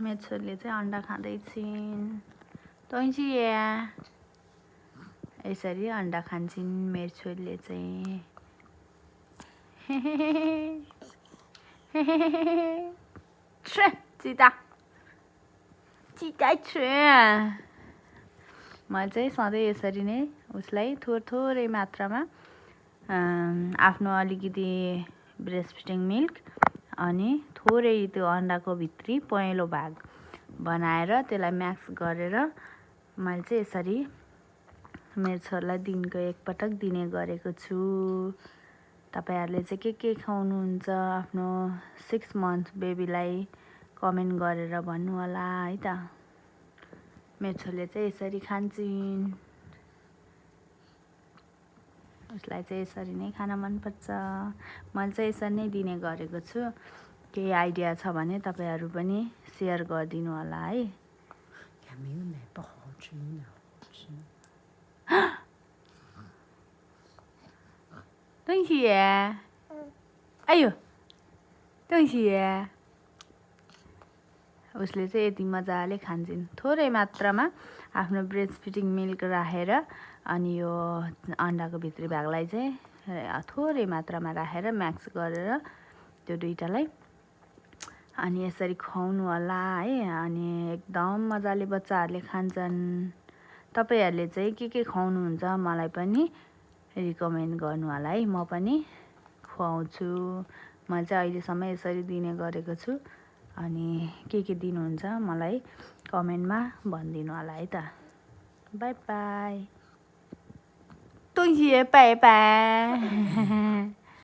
मेरो छोरीले चाहिँ अन्डा खाँदैछिन्। तैँसिए यसरी अन्डा खान्छन् मेरो छोरीले चाहिँ। चिता चिता छ। म चाहिँ सधैँ यसरी नै उसलाई थोरै मात्रामा आफ्नो अलिकति ब्रेस्ट फिडिङ मिल्क अनि थोरै त्यो अन्डाको भित्री पहेँलो भाग बनाएर त्यसलाई म्याक्स गरेर मैले चाहिँ यसरी मेरो छोरालाई दिनको एकपटक दिने गरेको छु। तपाईहरुले चाहिँ के खुवाउनुहुन्छ आफ्नो 6 मन्थ बेबीलाई कमेन्ट गरेर भन्नु होला है त। मेरो छोरीले चाहिँ यसरी खान्छिन्। उसलाई चाहिँ यसरी नै खान मन पर्छ। मैले चाहिँ यसरी नै दिने गरेको छु। केही आइडिया छ भने तपाईहरु पनि शेयर गरिदिनु होला है। तैँसिए आयो तैँसिए उसले चाहिँ यति मजाले खान्छिन्। थोरै मात्रामा आफ्नो ब्रेस्ट फिडिङ मिल्क राखेर अनि यो अन्डाको भित्री भागलाई चाहिँ थोरै मात्रामा राखेर म्याक्स गरेर त्यो दुईटालाई अनि यसरी खुवाउनु होला है। अनि एकदम मजाले बच्चाहरूले खान्छन्। तपाईहरुले चाहिँ के खुवाउनुहुन्छ मलाई पनि रिकमेन्ड गर्नु होला है। म पनि खुवाउँछु। मैले चाहिँ अहिलेसम्म यसरी दिने गरेको छु। अनि के दिनुहुन्छ मलाई कमेन्टमा भनिदिनु होला है त। Bye bye. तैँसिए बाइ बाइ।